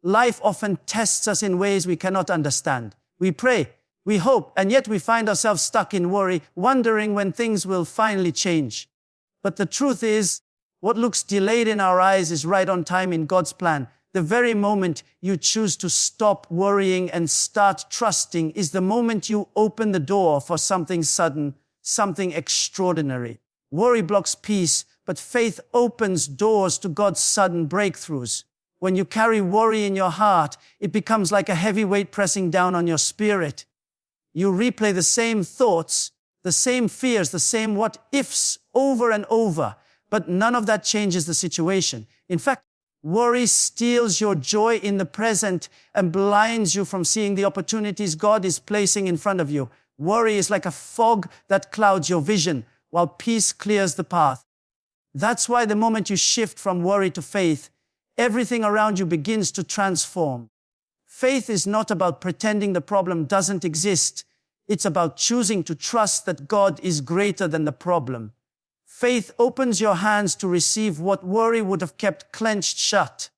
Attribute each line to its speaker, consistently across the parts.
Speaker 1: Life often tests us in ways we cannot understand. We pray, we hope, and yet we find ourselves stuck in worry, wondering when things will finally change. But the truth is, what looks delayed in our eyes is right on time in God's plan. The very moment you choose to stop worrying and start trusting is the moment you open the door for something sudden, something extraordinary. Worry blocks peace, but faith opens doors to God's sudden breakthroughs. When you carry worry in your heart, it becomes like a heavy weight pressing down on your spirit. You replay the same thoughts, the same fears, the same what-ifs over and over, but none of that changes the situation. In fact, worry steals your joy in the present and blinds you from seeing the opportunities God is placing in front of you. Worry is like a fog that clouds your vision, while peace clears the path. That's why the moment you shift from worry to faith, everything around you begins to transform. Faith is not about pretending the problem doesn't exist. It's about choosing to trust that God is greater than the problem. Faith opens your hands to receive what worry would have kept clenched shut.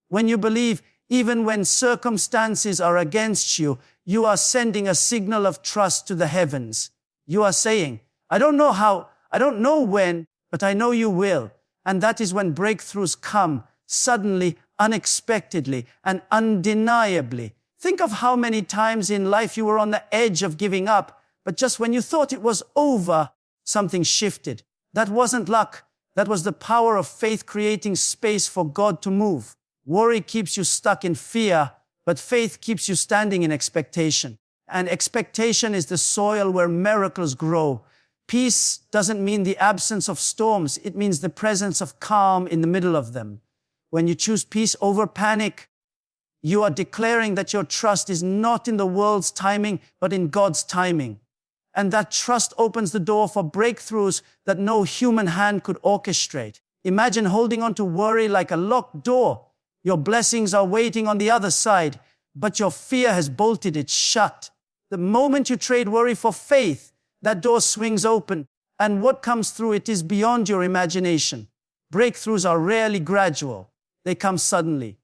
Speaker 1: When you believe, even when circumstances are against you, you are sending a signal of trust to the heavens. You are saying, I don't know how, I don't know when, but I know you will. And that is when breakthroughs come, suddenly, unexpectedly, and undeniably. Think of how many times in life you were on the edge of giving up, but just when you thought it was over, something shifted. That wasn't luck. That was the power of faith creating space for God to move. Worry keeps you stuck in fear, but faith keeps you standing in expectation. And expectation is the soil where miracles grow. Peace doesn't mean the absence of storms. It means the presence of calm in the middle of them. When you choose peace over panic, you are declaring that your trust is not in the world's timing, but in God's timing. And that trust opens the door for breakthroughs that no human hand could orchestrate. Imagine holding on to worry like a locked door. Your blessings are waiting on the other side, but your fear has bolted it shut. The moment you trade worry for faith, that door swings open, and what comes through it is beyond your imagination. Breakthroughs are rarely gradual. They come suddenly.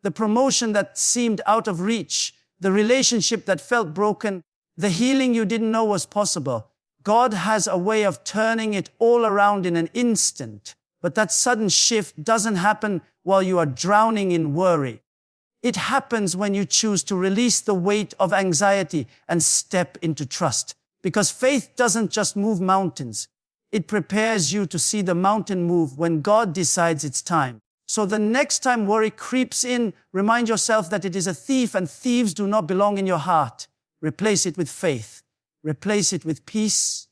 Speaker 1: The promotion that seemed out of reach, the relationship that felt broken, the healing you didn't know was possible. God has a way of turning it all around in an instant. But that sudden shift doesn't happen while you are drowning in worry. It happens when you choose to release the weight of anxiety and step into trust. Because faith doesn't just move mountains. It prepares you to see the mountain move when God decides it's time. So the next time worry creeps in, remind yourself that it is a thief and thieves do not belong in your heart. Replace it with faith. Replace it with peace.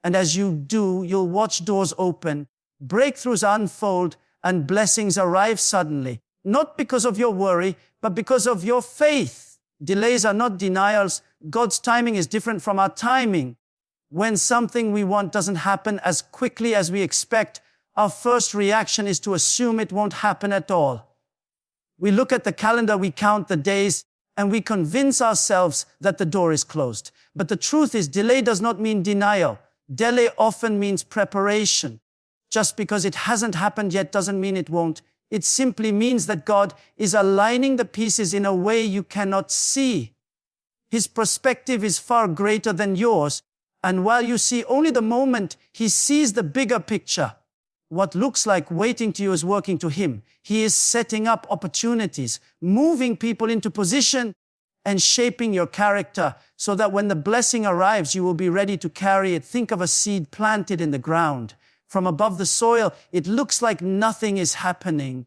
Speaker 1: And as you do, you'll watch doors open, breakthroughs unfold, and blessings arrive suddenly. Not because of your worry, but because of your faith. Delays are not denials. God's timing is different from our timing. When something we want doesn't happen as quickly as we expect, our first reaction is to assume it won't happen at all. We look at the calendar, we count the days, and we convince ourselves that the door is closed. But the truth is, delay does not mean denial. Delay often means preparation. Just because it hasn't happened yet doesn't mean it won't. It simply means that God is aligning the pieces in a way you cannot see. His perspective is far greater than yours, and while you see only the moment, He sees the bigger picture. What looks like waiting to you is working to Him. He is setting up opportunities, moving people into position, and shaping your character so that when the blessing arrives, you will be ready to carry it. Think of a seed planted in the ground. From above the soil, it looks like nothing is happening.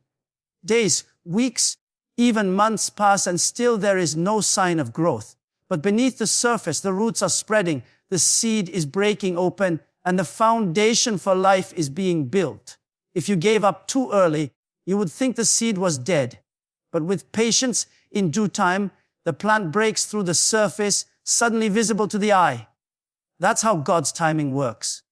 Speaker 1: Days, weeks, even months pass, and still there is no sign of growth. But beneath the surface, the roots are spreading, the seed is breaking open, and the foundation for life is being built. If you gave up too early, you would think the seed was dead. But with patience, in due time, the plant breaks through the surface, suddenly visible to the eye. That's how God's timing works.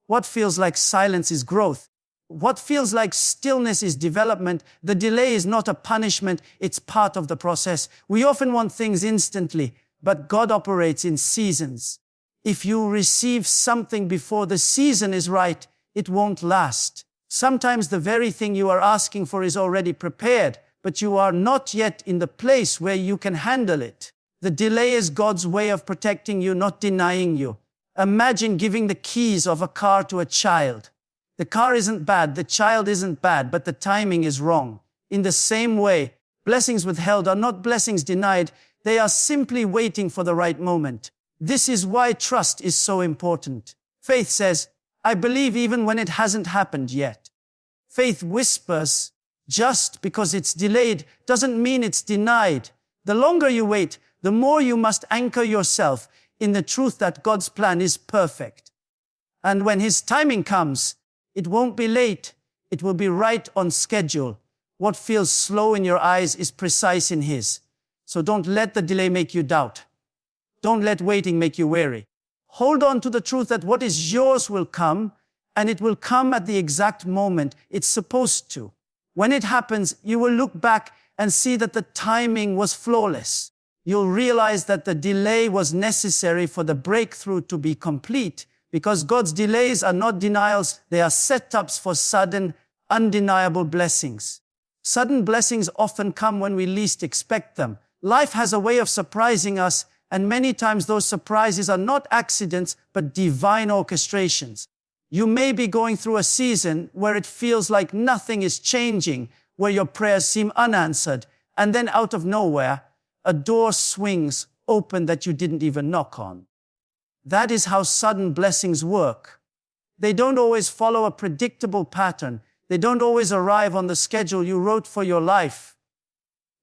Speaker 1: What feels like silence is growth. What feels like stillness is development. The delay is not a punishment, it's part of the process. We often want things instantly, but God operates in seasons. If you receive something before the season is right, it won't last. Sometimes the very thing you are asking for is already prepared, but you are not yet in the place where you can handle it. The delay is God's way of protecting you, not denying you. Imagine giving the keys of a car to a child. The car isn't bad, the child isn't bad, but the timing is wrong. In the same way, blessings withheld are not blessings denied, they are simply waiting for the right moment. This is why trust is so important. Faith says, I believe even when it hasn't happened yet. Faith whispers, just because it's delayed doesn't mean it's denied. The longer you wait, the more you must anchor yourself in the truth that God's plan is perfect. And when His timing comes, it won't be late. It will be right on schedule. What feels slow in your eyes is precise in His. So don't let the delay make you doubt. Don't let waiting make you weary. Hold on to the truth that what is yours will come, and it will come at the exact moment it's supposed to. When it happens, you will look back and see that the timing was flawless. You'll realize that the delay was necessary for the breakthrough to be complete, because God's delays are not denials, they are setups for sudden, undeniable blessings. Sudden blessings often come when we least expect them. Life has a way of surprising us, and many times those surprises are not accidents, but divine orchestrations. You may be going through a season where it feels like nothing is changing, where your prayers seem unanswered, and then out of nowhere, a door swings open that you didn't even knock on. That is how sudden blessings work. They don't always follow a predictable pattern. They don't always arrive on the schedule you wrote for your life.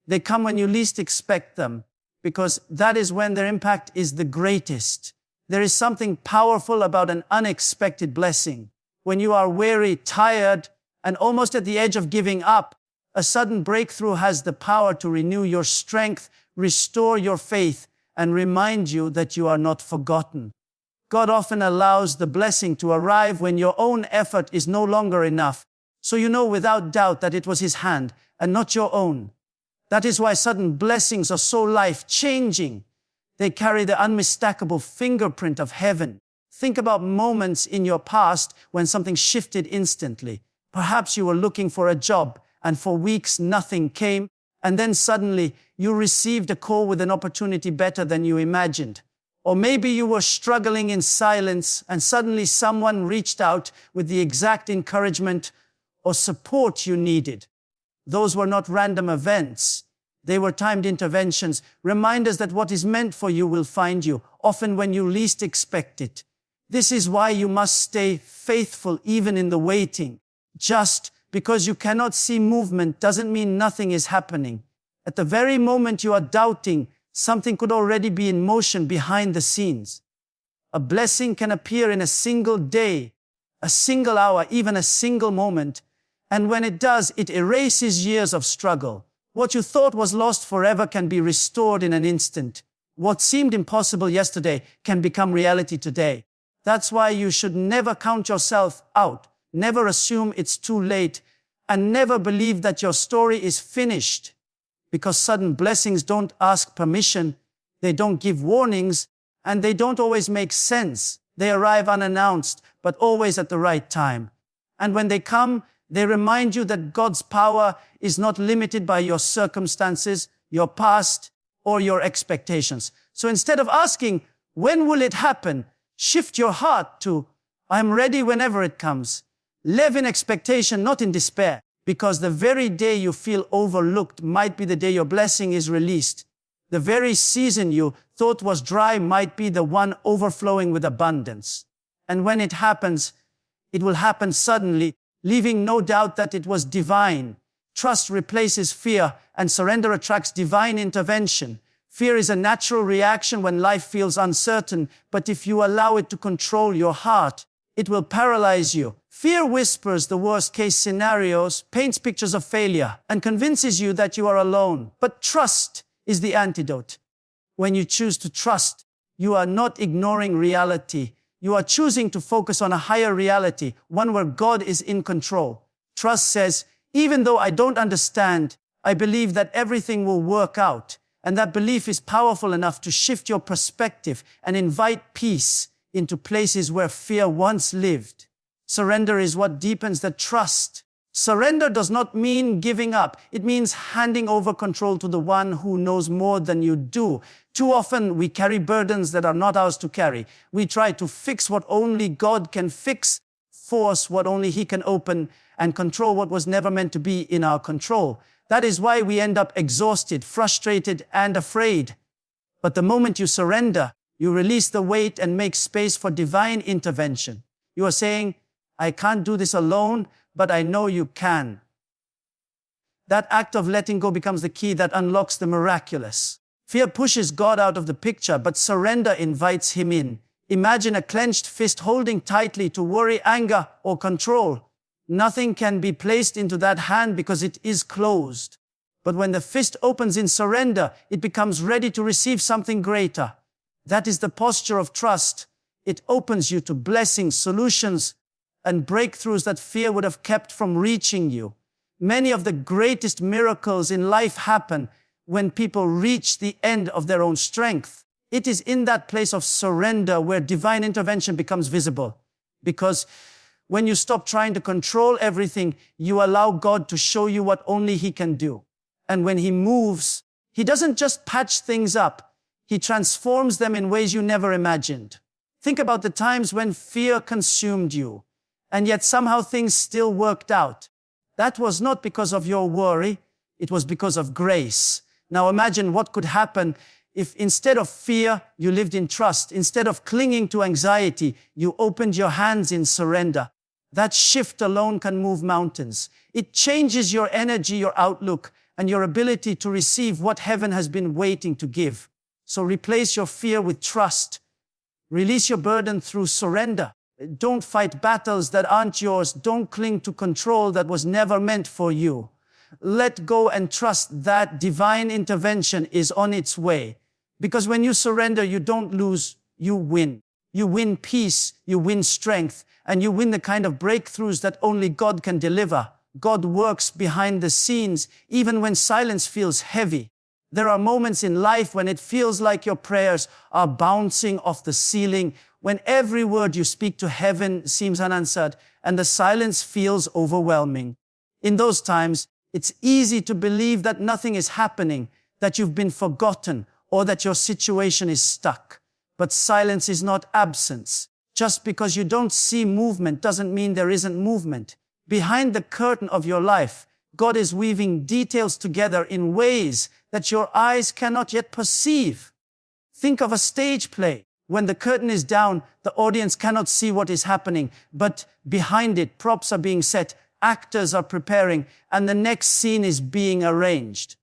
Speaker 1: They come when you least expect them, because that is when their impact is the greatest. There is something powerful about an unexpected blessing. When you are weary, tired, and almost at the edge of giving up, a sudden breakthrough has the power to renew your strength, restore your faith, and remind you that you are not forgotten. God often allows the blessing to arrive when your own effort is no longer enough, so you know without doubt that it was His hand and not your own. That is why sudden blessings are so life-changing. They carry the unmistakable fingerprint of heaven. Think about moments in your past when something shifted instantly. Perhaps you were looking for a job, and for weeks nothing came, and then suddenly you received a call with an opportunity better than you imagined. Or maybe you were struggling in silence, and suddenly someone reached out with the exact encouragement or support you needed. Those were not random events. They were timed interventions, reminders that what is meant for you will find you, often when you least expect it. This is why you must stay faithful even in the waiting. Just because you cannot see movement doesn't mean nothing is happening. At the very moment you are doubting, something could already be in motion behind the scenes. A blessing can appear in a single day, a single hour, even a single moment. And when it does, it erases years of struggle. What you thought was lost forever can be restored in an instant. What seemed impossible yesterday can become reality today. That's why you should never count yourself out, never assume it's too late, and never believe that your story is finished. Because sudden blessings don't ask permission, they don't give warnings, and they don't always make sense. They arrive unannounced, but always at the right time. And when they come, they remind you that God's power is not limited by your circumstances, your past, or your expectations. So instead of asking, when will it happen? Shift your heart to, I'm ready whenever it comes. Live in expectation, not in despair, because the very day you feel overlooked might be the day your blessing is released. The very season you thought was dry might be the one overflowing with abundance. And when it happens, it will happen suddenly, leaving no doubt that it was divine. Trust replaces fear, and surrender attracts divine intervention. Fear is a natural reaction when life feels uncertain, but if you allow it to control your heart, it will paralyze you. Fear whispers the worst-case scenarios, paints pictures of failure, and convinces you that you are alone. But trust is the antidote. When you choose to trust, you are not ignoring reality. You are choosing to focus on a higher reality, one where God is in control. Trust says, even though I don't understand, I believe that everything will work out. And that belief is powerful enough to shift your perspective and invite peace into places where fear once lived. Surrender is what deepens the trust. Surrender does not mean giving up. It means handing over control to the one who knows more than you do. Too often we carry burdens that are not ours to carry. We try to fix what only God can fix, force what only He can open, and control what was never meant to be in our control. That is why we end up exhausted, frustrated, and afraid. But the moment you surrender, you release the weight and make space for divine intervention. You are saying, I can't do this alone, but I know you can. That act of letting go becomes the key that unlocks the miraculous. Fear pushes God out of the picture, but surrender invites Him in. Imagine a clenched fist holding tightly to worry, anger, or control. Nothing can be placed into that hand because it is closed. But when the fist opens in surrender, it becomes ready to receive something greater. That is the posture of trust. It opens you to blessings, solutions, and breakthroughs that fear would have kept from reaching you. Many of the greatest miracles in life happen when people reach the end of their own strength. It is in that place of surrender where divine intervention becomes visible. Because when you stop trying to control everything, you allow God to show you what only He can do. And when He moves, He doesn't just patch things up. He transforms them in ways you never imagined. Think about the times when fear consumed you, and yet somehow things still worked out. That was not because of your worry, it was because of grace. Now imagine what could happen if instead of fear, you lived in trust. Instead of clinging to anxiety, you opened your hands in surrender. That shift alone can move mountains. It changes your energy, your outlook, and your ability to receive what heaven has been waiting to give. So replace your fear with trust. Release your burden through surrender. Don't fight battles that aren't yours. Don't cling to control that was never meant for you. Let go and trust that divine intervention is on its way. Because when you surrender, you don't lose, you win. You win peace, you win strength, and you win the kind of breakthroughs that only God can deliver. God works behind the scenes, even when silence feels heavy. There are moments in life when it feels like your prayers are bouncing off the ceiling, when every word you speak to heaven seems unanswered, and the silence feels overwhelming. In those times, it's easy to believe that nothing is happening, that you've been forgotten, or that your situation is stuck. But silence is not absence. Just because you don't see movement doesn't mean there isn't movement. Behind the curtain of your life, God is weaving details together in ways that your eyes cannot yet perceive. Think of a stage play. When the curtain is down, the audience cannot see what is happening, but behind it, props are being set, actors are preparing, and the next scene is being arranged.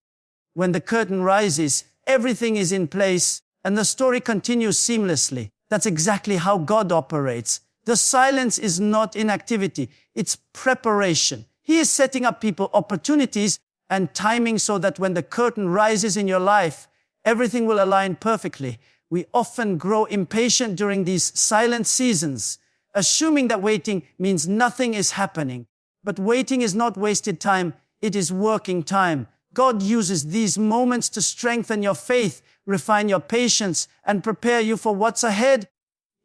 Speaker 1: When the curtain rises, everything is in place, and the story continues seamlessly. That's exactly how God operates. The silence is not inactivity, it's preparation. He is setting up people, opportunities, and timing so that when the curtain rises in your life, everything will align perfectly. We often grow impatient during these silent seasons, assuming that waiting means nothing is happening. But waiting is not wasted time, it is working time. God uses these moments to strengthen your faith, refine your patience, and prepare you for what's ahead.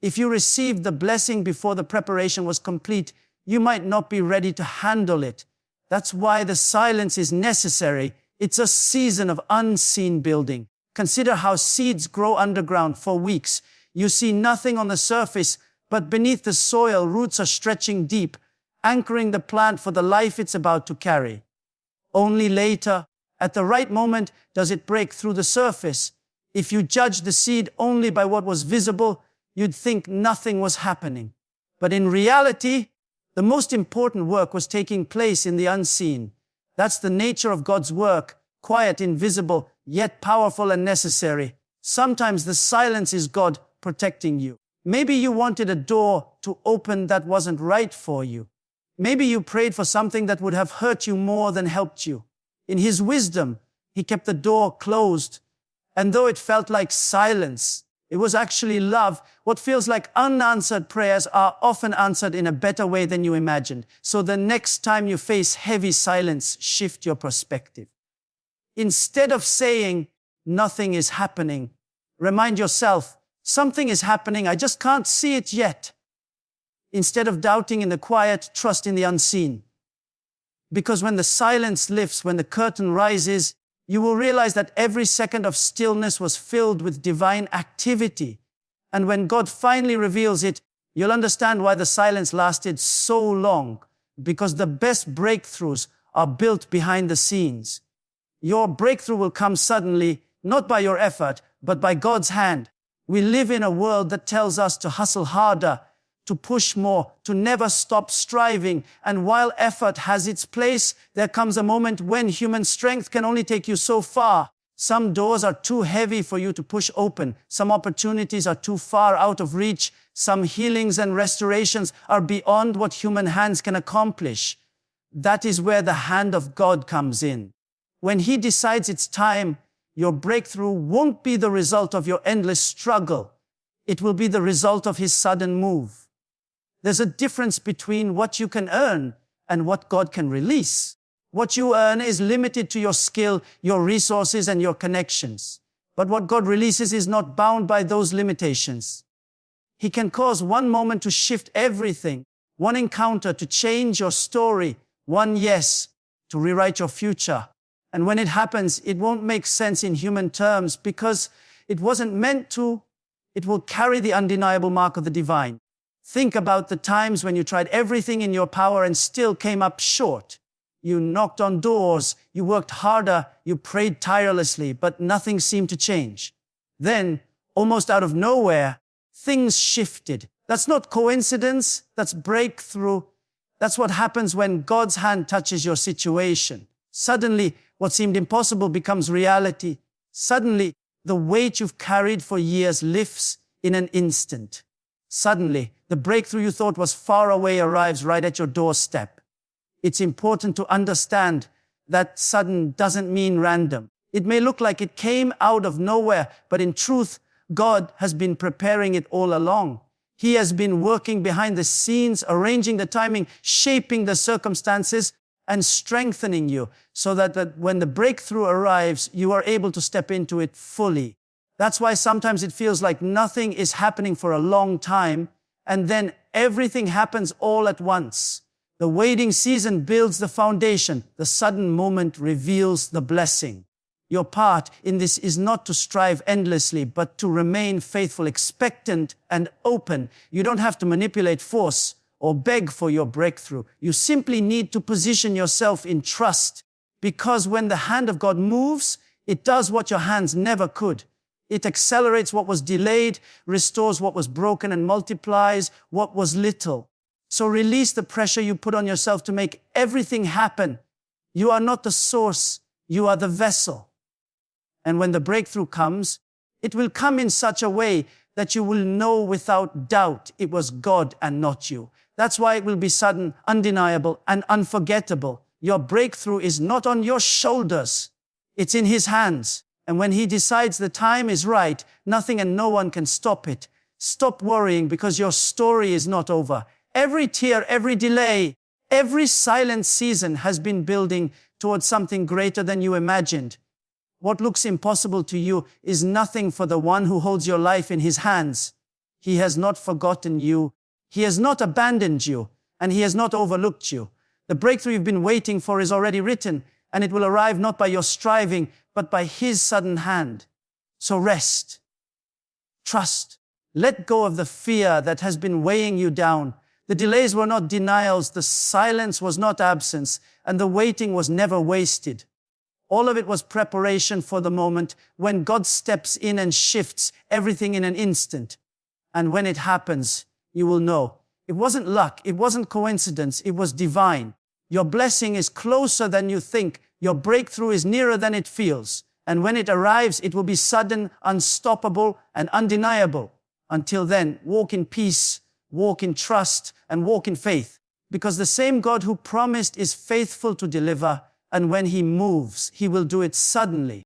Speaker 1: If you received the blessing before the preparation was complete, you might not be ready to handle it. That's why the silence is necessary. It's a season of unseen building. Consider how seeds grow underground for weeks. You see nothing on the surface, but beneath the soil, roots are stretching deep, anchoring the plant for the life it's about to carry. Only later, at the right moment, does it break through the surface. If you judged the seed only by what was visible, you'd think nothing was happening. But in reality, the most important work was taking place in the unseen. That's the nature of God's work, quiet, invisible, yet powerful and necessary. Sometimes the silence is God protecting you. Maybe you wanted a door to open that wasn't right for you. Maybe you prayed for something that would have hurt you more than helped you. In His wisdom, He kept the door closed. And though it felt like silence, it was actually love. What feels like unanswered prayers are often answered in a better way than you imagined. So the next time you face heavy silence, shift your perspective. Instead of saying, nothing is happening, remind yourself, something is happening, I just can't see it yet. Instead of doubting in the quiet, trust in the unseen. Because when the silence lifts, when the curtain rises, you will realize that every second of stillness was filled with divine activity. And when God finally reveals it, you'll understand why the silence lasted so long, because the best breakthroughs are built behind the scenes. Your breakthrough will come suddenly, not by your effort, but by God's hand. We live in a world that tells us to hustle harder, to push more, to never stop striving. And while effort has its place, there comes a moment when human strength can only take you so far. Some doors are too heavy for you to push open. Some opportunities are too far out of reach. Some healings and restorations are beyond what human hands can accomplish. That is where the hand of God comes in. When He decides it's time, your breakthrough won't be the result of your endless struggle. It will be the result of His sudden move. There's a difference between what you can earn and what God can release. What you earn is limited to your skill, your resources, and your connections. But what God releases is not bound by those limitations. He can cause one moment to shift everything, one encounter to change your story, one yes to rewrite your future. And when it happens, it won't make sense in human terms because it wasn't meant to. It will carry the undeniable mark of the divine. Think about the times when you tried everything in your power and still came up short. You knocked on doors, you worked harder, you prayed tirelessly, but nothing seemed to change. Then, almost out of nowhere, things shifted. That's not coincidence, that's breakthrough. That's what happens when God's hand touches your situation. Suddenly, what seemed impossible becomes reality. Suddenly, the weight you've carried for years lifts in an instant. Suddenly, the breakthrough you thought was far away arrives right at your doorstep. It's important to understand that sudden doesn't mean random. It may look like it came out of nowhere, but in truth, God has been preparing it all along. He has been working behind the scenes, arranging the timing, shaping the circumstances, and strengthening you so that when the breakthrough arrives, you are able to step into it fully. That's why sometimes it feels like nothing is happening for a long time, and then everything happens all at once. The waiting season builds the foundation. The sudden moment reveals the blessing. Your part in this is not to strive endlessly, but to remain faithful, expectant, and open. You don't have to manipulate force or beg for your breakthrough. You simply need to position yourself in trust, because when the hand of God moves, it does what your hands never could. It accelerates what was delayed, restores what was broken, and multiplies what was little. So release the pressure you put on yourself to make everything happen. You are not the source, you are the vessel. And when the breakthrough comes, it will come in such a way that you will know without doubt it was God and not you. That's why it will be sudden, undeniable, and unforgettable. Your breakthrough is not on your shoulders. It's in His hands. And when He decides the time is right, nothing and no one can stop it. Stop worrying because your story is not over. Every tear, every delay, every silent season has been building towards something greater than you imagined. What looks impossible to you is nothing for the one who holds your life in His hands. He has not forgotten you. He has not abandoned you, and He has not overlooked you. The breakthrough you've been waiting for is already written, and it will arrive not by your striving, but by His sudden hand. So rest. Trust. Let go of the fear that has been weighing you down. The delays were not denials, the silence was not absence, and the waiting was never wasted. All of it was preparation for the moment when God steps in and shifts everything in an instant. And when it happens, you will know. It wasn't luck, it wasn't coincidence, it was divine. Your blessing is closer than you think. Your breakthrough is nearer than it feels. And when it arrives, it will be sudden, unstoppable, and undeniable. Until then, walk in peace, walk in trust, and walk in faith. Because the same God who promised is faithful to deliver, and when He moves, He will do it suddenly.